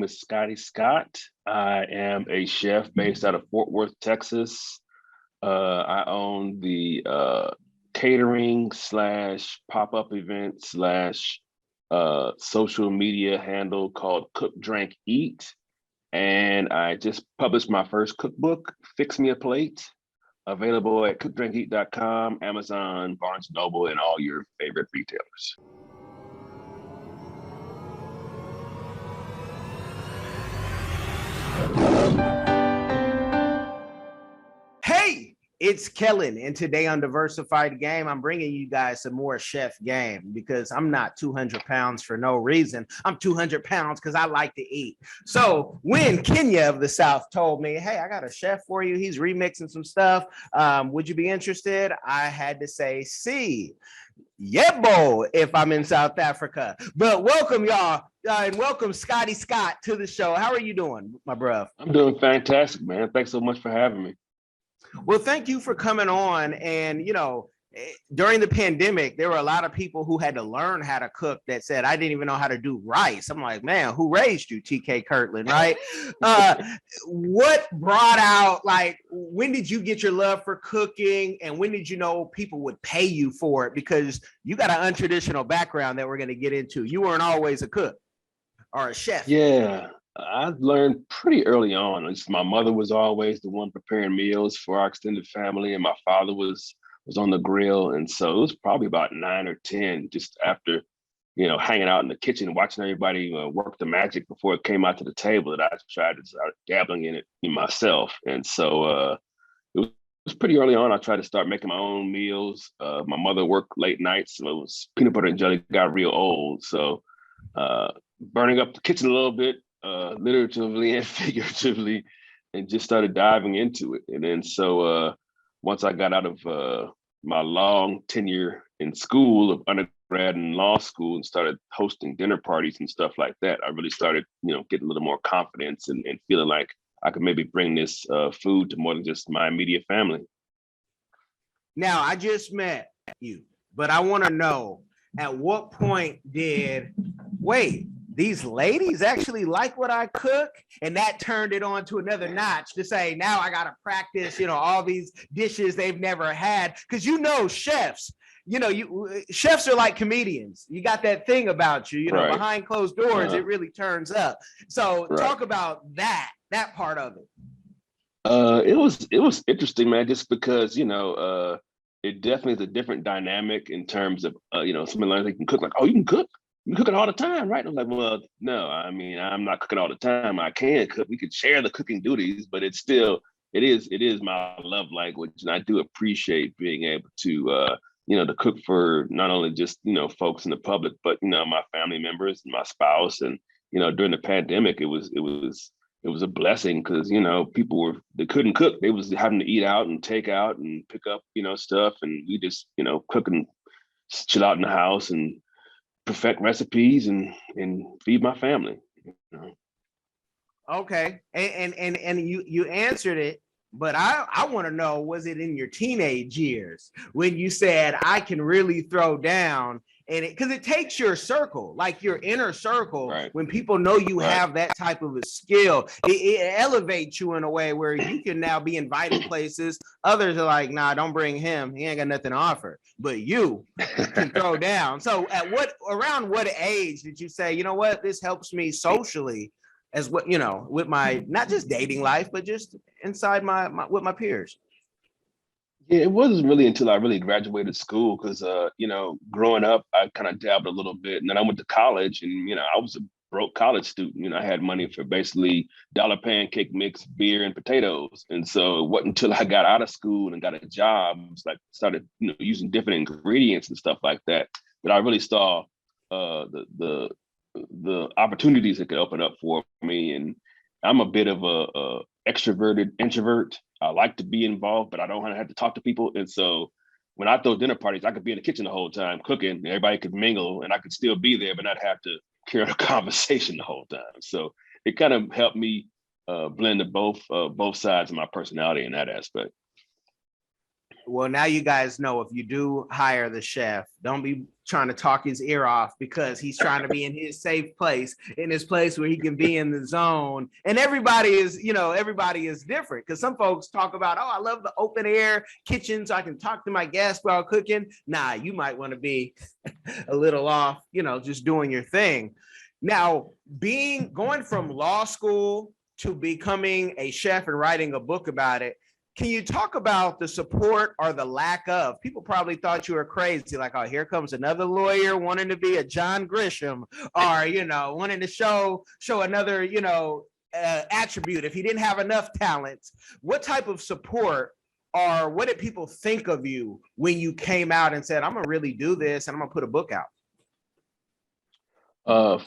is Scotty Scott. I am a chef based out of Fort Worth, Texas. I own the catering slash pop-up event slash social media handle called Cook, Drink, Eat. And I just published my first cookbook, Fix Me a Plate, available at cookdrinkeat.com, Amazon, Barnes& Noble, and all your favorite retailers. Hey, it's Kellen, and today on Diversified Game, I'm bringing you guys some more chef game because I'm not 200 pounds for no reason. I'm 200 pounds because I like to eat. So when Kenya of the South told me, hey, I got a chef for you, he's remixing some stuff, would you be interested? I had to say, see. Yebo, if I'm in South Africa. But welcome, y'all, and welcome Scotty Scott to the show. How are you doing, my bruv? I'm doing fantastic, man. Thanks so much for having me. Well, thank you for coming on. And, during the pandemic, there were a lot of people who had to learn how to cook that said, I didn't even know how to do rice. I'm like, man, who raised you, TK Kirtland, right? What brought out, when did you get your love for cooking? And when did you know people would pay you for it? Because you got an untraditional background that we're going to get into. You weren't always a cook or a chef. Yeah, I learned pretty early on. My mother was always the one preparing meals for our extended family, and my father was on the grill. And so it was probably about 9 or 10, just after, hanging out in the kitchen, watching everybody work the magic before it came out to the table, that I tried to start dabbling in it myself. And so it was pretty early on. I tried to start making my own meals. My mother worked late nights, so it was peanut butter and jelly got real old. So burning up the kitchen a little bit, literally and figuratively, and just started diving into it. And then so once I got out of my long tenure in school of undergrad and law school and started hosting dinner parties and stuff like that, I really started, getting a little more confidence and feeling like I could maybe bring this food to more than just my immediate family. Now, I just met you, but I want to know, at what point these ladies actually like what I cook? And that turned it on to another notch to say, now I got to practice, all these dishes they've never had. Because chefs, chefs are like comedians. You got that thing about you, Right. Behind closed doors, it really turns up. So talk about that part of it. It was interesting, man, just because, it definitely is a different dynamic in terms of, somebody like, they can cook, like, oh, you can cook? You cook it all the time, right? I'm like, well, no, I mean, I'm not cooking all the time. I can cook. We could share the cooking duties, but it is my love language. And I do appreciate being able to, to cook for not only just, folks in the public, but, my family members and my spouse. And, during the pandemic, it was a blessing because, people they couldn't cook. They was having to eat out and take out and pick up, stuff. And we just, cook and chill out in the house and perfect recipes and feed my family. Okay, and you answered it, but I want to know, was it in your teenage years when you said I can really throw down? And because it takes your circle, like your inner circle, right. When people know you have that type of a skill, it elevates you in a way where you can now be invited places. Others are like, nah, don't bring him. He ain't got nothing to offer. But you can throw down. So around what age did you say, this helps me socially as what, with my, not just dating life, but just inside my with my peers? Yeah, it wasn't really until I really graduated school because, growing up, I kind of dabbled a little bit. And then I went to college and, I was a broke college student. I had money for basically dollar pancake mix, beer, and potatoes. And so it wasn't until I got out of school and got a job, it was like started, using different ingredients and stuff like that I really saw the opportunities that could open up for me. And I'm a bit of a extroverted introvert. I like to be involved, but I don't want to have to talk to people. And so when I throw dinner parties, I could be in the kitchen the whole time cooking, and everybody could mingle, and I could still be there, but not have to carry on a conversation the whole time. So it kind of helped me blend both sides of my personality in that aspect. Well, now you guys know if you do hire the chef, don't be trying to talk his ear off because he's trying to be in his safe place, in his place where he can be in the zone. And everybody is, everybody is different because some folks talk about, oh, I love the open air kitchen so I can talk to my guests while cooking. Nah, you might want to be a little off, just doing your thing. Now, going from law school to becoming a chef and writing a book about it, can you talk about the support or the lack of? People probably thought you were crazy, like, oh, here comes another lawyer wanting to be a John Grisham, or wanting to show another attribute if he didn't have enough talents. What type of support, or what did people think of you when you came out and said, I'm gonna really do this and I'm gonna put a book out?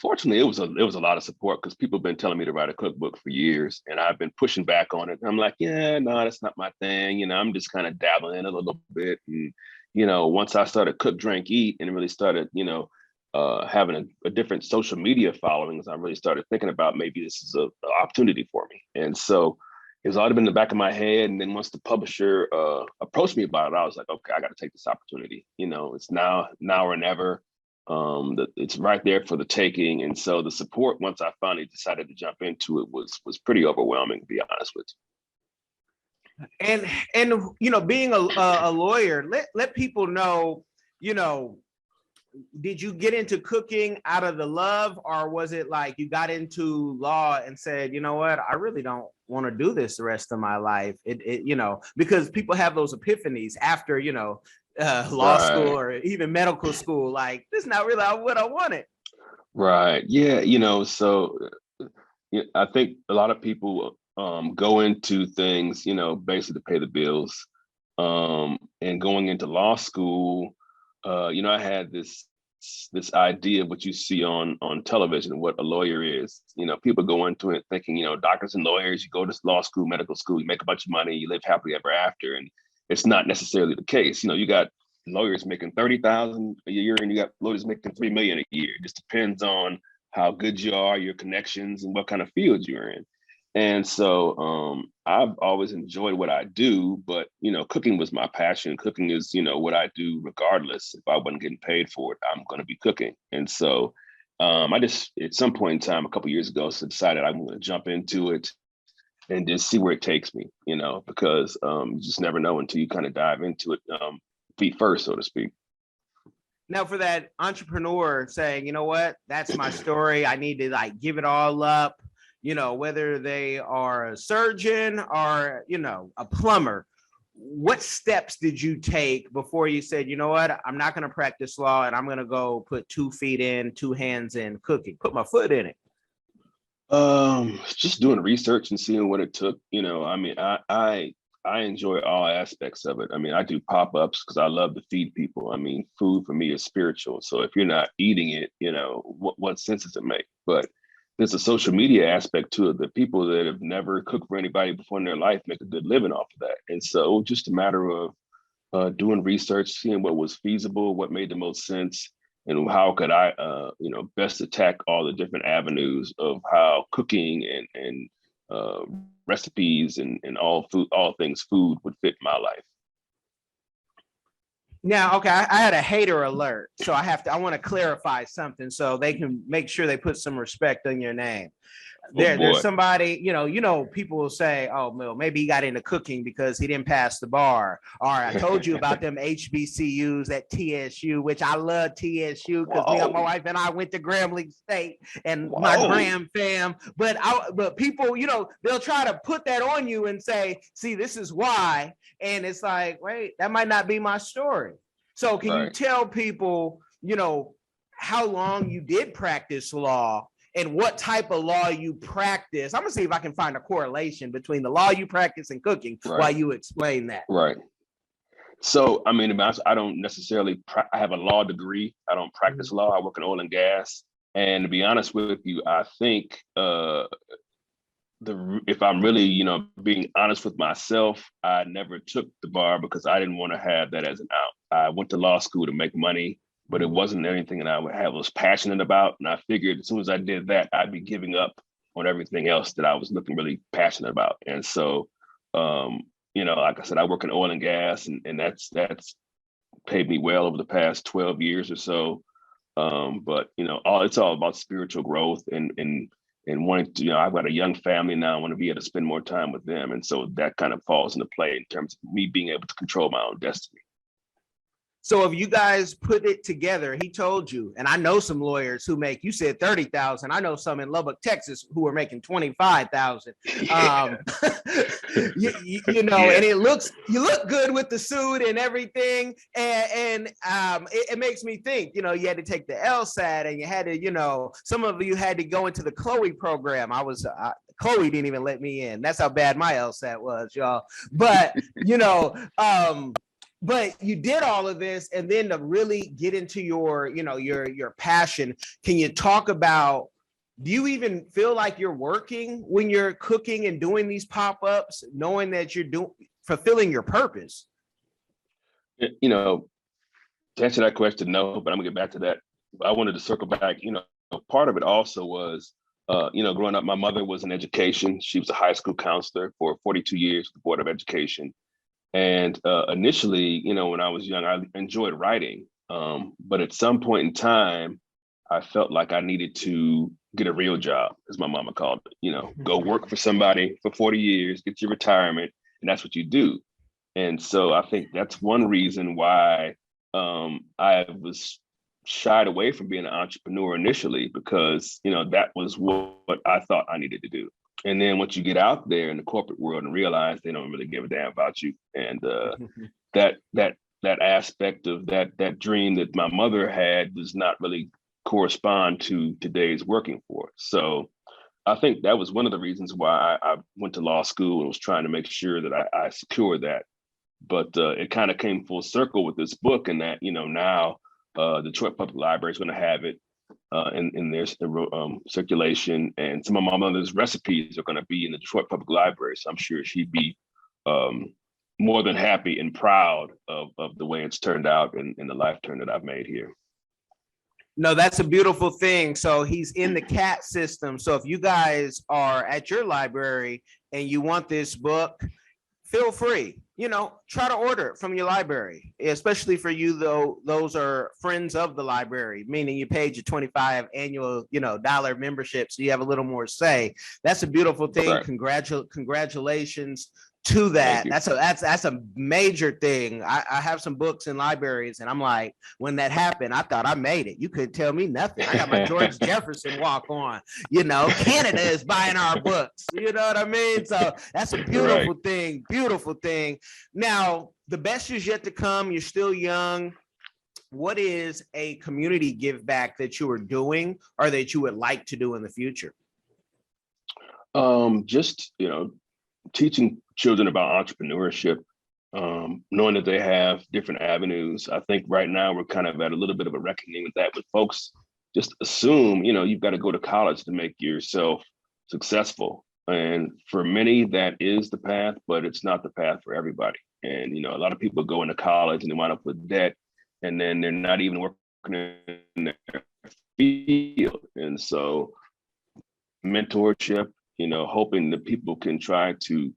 Fortunately, it was a lot of support because people have been telling me to write a cookbook for years, and I've been pushing back on it. I'm like, yeah, no, that's not my thing. I'm just kind of dabbling in a little bit. And once I started Cook, Drink, Eat, and really started, having a different social media followings, I really started thinking about maybe this is an opportunity for me. And so it's already been in the back of my head. And then once the publisher approached me about it, I was like, okay, I got to take this opportunity. It's now or never. That it's right there for the taking. And so the support, once I finally decided to jump into it, was pretty overwhelming, to be honest with you. And being a lawyer, let people know, did you get into cooking out of the love, or was it like you got into law and said, you know what, I really don't want to do this the rest of my life? Because people have those epiphanies after, law school or even medical school, like, this is not really what I wanted. Right. Yeah. So I think a lot of people go into things, basically to pay the bills. And going into law school, I had this idea of what you see on television, what a lawyer is. People go into it thinking, doctors and lawyers, you go to law school, medical school, you make a bunch of money, you live happily ever after. And it's not necessarily the case. You got lawyers making $30,000 a year, and you got lawyers making $3 million a year. It just depends on how good you are, your connections, and what kind of field you're in. And so I've always enjoyed what I do, but cooking was my passion. Cooking is what I do regardless. If I wasn't getting paid for it, I'm going to be cooking. And so I just, at some point in time, a couple of years ago, decided I'm going to jump into it and just see where it takes me, because you just never know until you kind of dive into it feet first, so to speak. Now, for that entrepreneur saying, you know what, that's my story, I need to give it all up, whether they are a surgeon or, a plumber, what steps did you take before you said, you know what, I'm not going to practice law and I'm going to go put 2 feet in, 2 hands in cooking, put my foot in it? Just doing research and seeing what it took. I enjoy all aspects of it. I do pop-ups because I love to feed people. Food for me is spiritual. So if you're not eating it, what sense does it make? But there's a social media aspect to it that people that have never cooked for anybody before in their life make a good living off of that. And so just a matter of doing research, seeing what was feasible, what made the most sense, and how could I, best attack all the different avenues of how cooking and recipes and all things food would fit my life. Now, okay, I had a hater alert, so I want to clarify something so they can make sure they put some respect on your name. There's somebody, people will say, oh, well, maybe he got into cooking because he didn't pass the bar. Or I told you about them HBCUs at TSU, which I love TSU because me and my wife and I went to Grambling State and my Graham fam. But people, they'll try to put that on you and say, see, this is why. And it's like, wait, that might not be my story. So can you tell people, how long you did practice law and what type of law you practice? I'm gonna see if I can find a correlation between the law you practice and cooking while you explain that. Right. So, I don't necessarily, I have a law degree. I don't practice law. I work in oil and gas. And to be honest with you, I think if I'm really, being honest with myself, I never took the bar because I didn't want to have that as an out. I went to law school to make money, but it wasn't anything that I was passionate about. And I figured as soon as I did that, I'd be giving up on everything else that I was looking really passionate about. And so like I said, I work in oil and gas, and that's paid me well over the past 12 years or so. But it's all about spiritual growth and wanting to, I've got a young family now. I want to be able to spend more time with them. And so that kind of falls into play in terms of me being able to control my own destiny. So if you guys put it together, he told you, and I know some lawyers who make, you said 30,000. I know some in Lubbock, Texas, who are making 25,000. Yeah. And you look good with the suit and everything. And it makes me think, you had to take the LSAT, and you had to, some of you had to go into the Chloe program. Chloe didn't even let me in. That's how bad my LSAT was, y'all. But, but you did all of this, and then to really get into your passion, can you talk about, do you even feel like you're working when you're cooking and doing these pop-ups, knowing that you're fulfilling your purpose? To answer that question, no, but I'm gonna get back to that. I wanted to circle back. Part of it also was, growing up, my mother was in education. She was a high school counselor for 42 years with the Board of Education. And initially, when I was young, I enjoyed writing. But at some point in time, I felt like I needed to get a real job, as my mama called it, go work for somebody for 40 years, get your retirement, and that's what you do. And so I think that's one reason why I was shied away from being an entrepreneur initially, because, that was what I thought I needed to do. And then once you get out there in the corporate world and realize they don't really give a damn about you, and that aspect of that dream that my mother had does not really correspond to today's working force. So I think that was one of the reasons why I went to law school and was trying to make sure that I secured that. But it kind of came full circle with this book, and that now Detroit Public Library is going to have it in their circulation, and some of my mother's recipes are going to be in the Detroit Public Library. So I'm sure she'd be more than happy and proud of the way it's turned out and the life turn that I've made here. No, that's a beautiful thing. So he's in the CAT system. So if you guys are at your library and you want this book, feel free, try to order it from your library, especially for you, though, those are friends of the library, meaning you paid your 25 annual, dollar membership. So you have a little more say. That's a beautiful thing. Right. Congratulations to that. That's a major thing. I have some books in libraries, and I'm like, when that happened, I thought I made it. You couldn't tell me nothing. I got my George Jefferson walk on. Canada is buying our books. You know what I mean? So that's a beautiful thing. Beautiful thing. Now, the best is yet to come. You're still young. What is a community give back that you are doing or that you would like to do in the future? Just, teaching children about entrepreneurship, knowing that they have different avenues. I think right now we're kind of at a little bit of a reckoning with that, with folks just assume, you've got to go to college to make yourself successful. And for many, that is the path, but it's not the path for everybody. And, a lot of people go into college and they wind up with debt, and then they're not even working in their field. And so mentorship, hoping that people can try to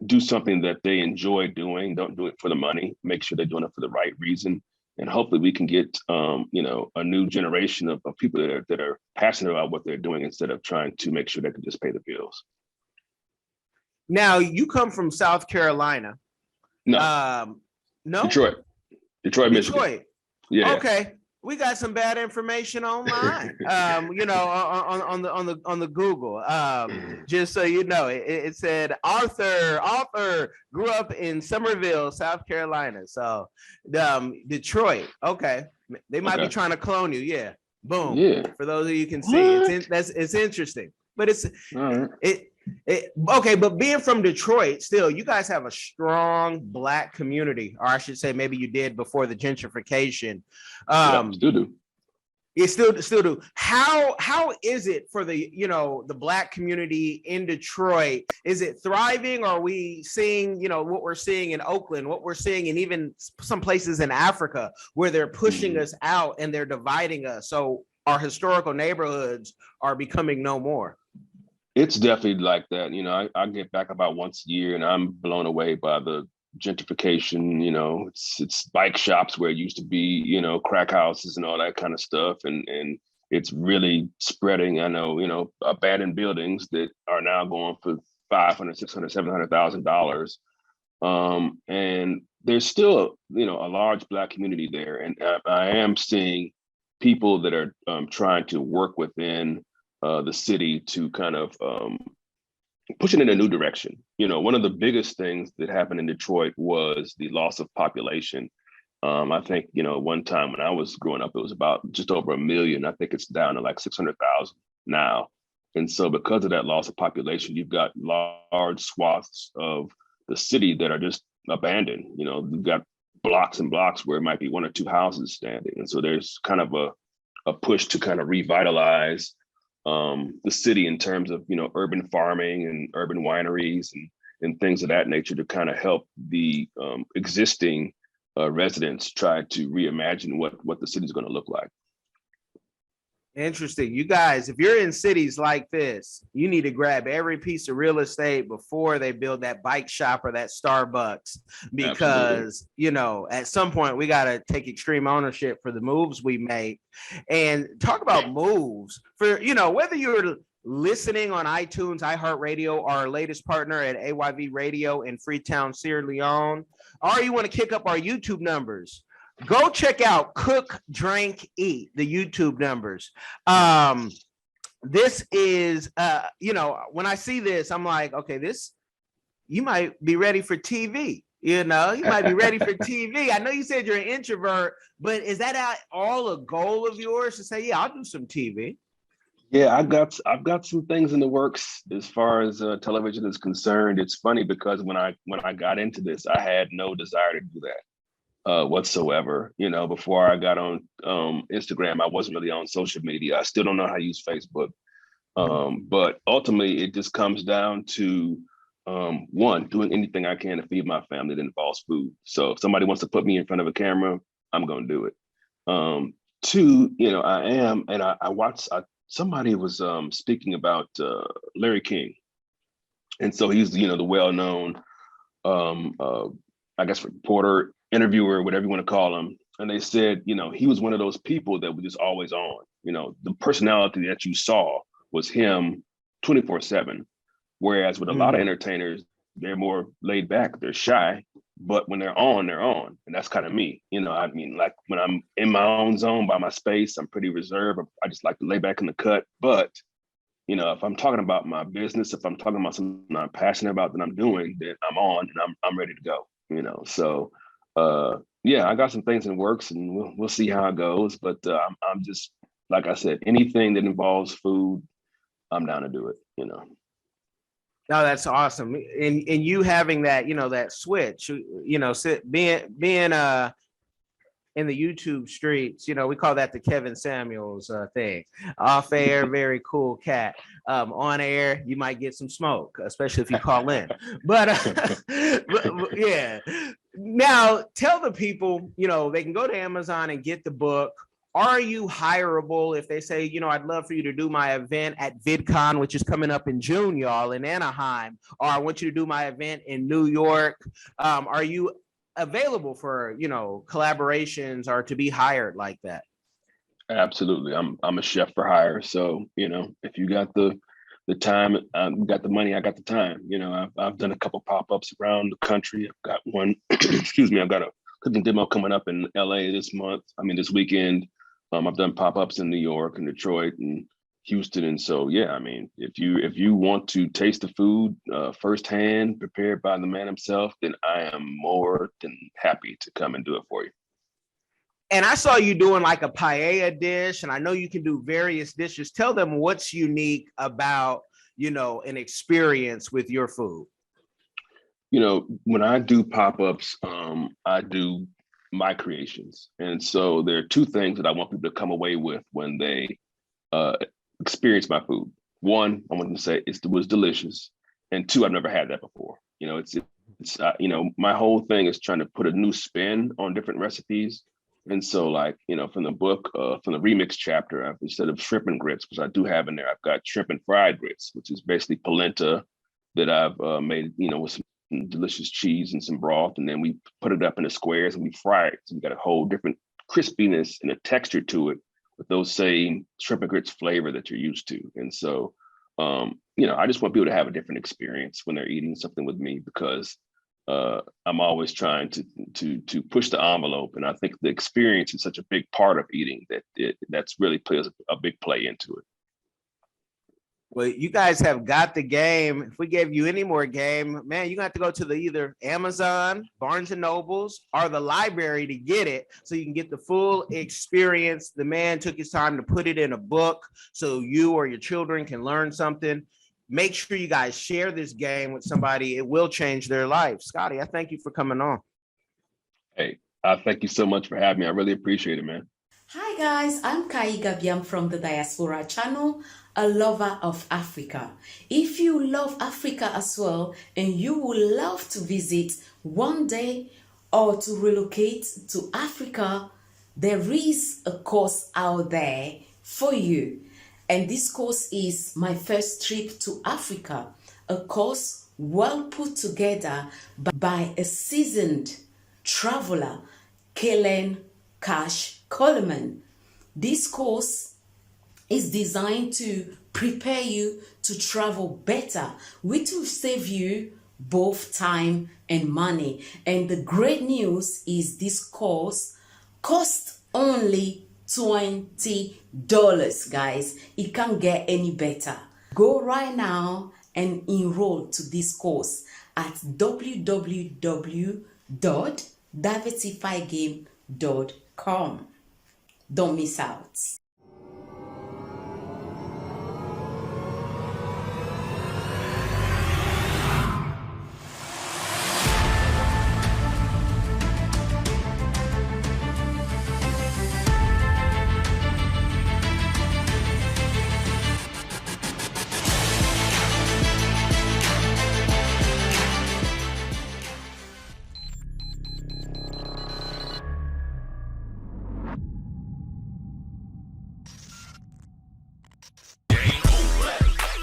do something that they enjoy doing. Don't do it for the money. Make sure they're doing it for the right reason. And hopefully we can get, a new generation of people that are passionate about what they're doing, instead of trying to make sure they can just pay the bills. Now, you come from South Carolina. No. No? Detroit, Michigan. Yeah. Okay. We got some bad information online, on the Google. Just so you know, it said Arthur grew up in Summerville, South Carolina. So, Detroit. Okay, they might be trying to clone you. Yeah, boom. Yeah. For those of you can see, it's interesting, but it's okay. But being from Detroit, still, you guys have a strong Black community, or I should say, maybe you did before the gentrification. Still do. You still do. How is it for the the Black community in Detroit? Is it thriving? Or are we seeing what we're seeing in Oakland, what we're seeing in even some places in Africa, where they're pushing us out and they're dividing us? So our historical neighborhoods are becoming no more. It's definitely like that. I get back about once a year and I'm blown away by the gentrification. It's bike shops where it used to be, crack houses and all that kind of stuff. And it's really spreading. I know, abandoned buildings that are now going for 500, 600, $700,000. And there's still, a large Black community there. And I am seeing people that are trying to work within the city to kind of push it in a new direction. One of the biggest things that happened in Detroit was the loss of population. I think, one time when I was growing up, it was about just over 1 million. I think it's down to like 600,000 now. And so because of that loss of population, you've got large swaths of the city that are just abandoned. You've got blocks and blocks where it might be one or two houses standing. And so there's kind of a push to kind of revitalize the city in terms of, urban farming and urban wineries and things of that nature to kind of help the existing residents try to reimagine what the city is going to look like. Interesting. You guys, if you're in cities like this, you need to grab every piece of real estate before they build that bike shop or that Starbucks, because, at some point we got to take extreme ownership for the moves we make. And talk about moves for, whether you're listening on iTunes, iHeartRadio, our latest partner at AYV Radio in Freetown, Sierra Leone, or you want to kick up our YouTube numbers, go check out Cook, Drink, Eat, the YouTube numbers. This is, when I see this, I'm like, okay, you might be ready for TV. You might be ready for TV. I know you said you're an introvert, but is that all a goal of yours to say, yeah, I'll do some TV? Yeah, I've got some things in the works as far as television is concerned. It's funny because when I got into this, I had no desire to do that whatsoever. Before I got on Instagram, I wasn't really on social media. I still don't know how to use Facebook. But ultimately, it just comes down to one, doing anything I can to feed my family that involves food. So if somebody wants to put me in front of a camera, I'm going to do it. Two, I am, and I watched. Somebody was speaking about Larry King, and so he's the well-known, I guess, reporter, interviewer, whatever you want to call him. And they said, he was one of those people that was just always on. The personality that you saw was him 24/7. Whereas with a lot of entertainers, they're more laid back, they're shy, but when they're on, they're on. And that's kind of me. Like when I'm in my own zone by my space, I'm pretty reserved. I just like to lay back in the cut. But, if I'm talking about my business, if I'm talking about something I'm passionate about that I'm doing, then I'm on and I'm ready to go, So, yeah, I got some things in works and we'll see how it goes. But I'm just, like I said, anything that involves food, I'm down to do it, No, that's awesome. And you having that, that switch, being in the YouTube streets, we call that the Kevin Samuels thing. Off air, very cool cat. On air, you might get some smoke, especially if you call in. But yeah. Now tell the people, they can go to Amazon and get the book. Are you hireable if they say, I'd love for you to do my event at VidCon, which is coming up in June, y'all, in Anaheim, or I want you to do my event in New York. Are you available for, collaborations or to be hired like that? Absolutely. I'm a chef for hire. So, if you got the time, got the money, I got the time. I've done a couple pop-ups around the country. I've got one, excuse me, I've got a cooking demo coming up in LA this weekend. I've done pop-ups in New York and Detroit and Houston. And so, yeah, if you want to taste the food firsthand, prepared by the man himself, then I am more than happy to come and do it for you. And I saw you doing like a paella dish, and I know you can do various dishes. Tell them what's unique about, an experience with your food. When I do pop-ups, I do my creations. And so there are two things that I want people to come away with when they experience my food. One, I want them to say it was delicious. And two, I've never had that before. It's my whole thing is trying to put a new spin on different recipes. And so, like, from the book, from the remix chapter, instead of shrimp and grits, which I do have in there, I've got shrimp and fried grits, which is basically polenta that I've made, with some delicious cheese and some broth. And then we put it up in the squares and we fry it. So we got a whole different crispiness and a texture to it with those same shrimp and grits flavor that you're used to. And so, I just want people to have a different experience when they're eating something with me, because I'm always trying to push the envelope, and I think the experience is such a big part of eating that's really plays a big play into it. Well, you guys have got the game. If we gave you any more game, man, you're gonna have to go to the either Amazon, Barnes and Nobles, or the library to get it, so you can get the full experience. The man took his time to put it in a book so you or your children can learn something. Make sure you guys share this game with somebody. It will change their life. Scotty, I thank you for coming on. Hey, I thank you so much for having me. I really appreciate it, man. Hi guys, I'm Kai Gabiam from the Diaspora channel, a lover of Africa. If you love Africa as well and you would love to visit one day or to relocate to Africa, there is a course out there for you. And this course is My First Trip to Africa, a course well put together by a seasoned traveler, Kellen Cash Coleman. This course is designed to prepare you to travel better, which will save you both time and money. And the great news is this course costs only $20, guys. It can't get any better. Go right now and enroll to this course at www.diversifiedgame.com. Don't miss out.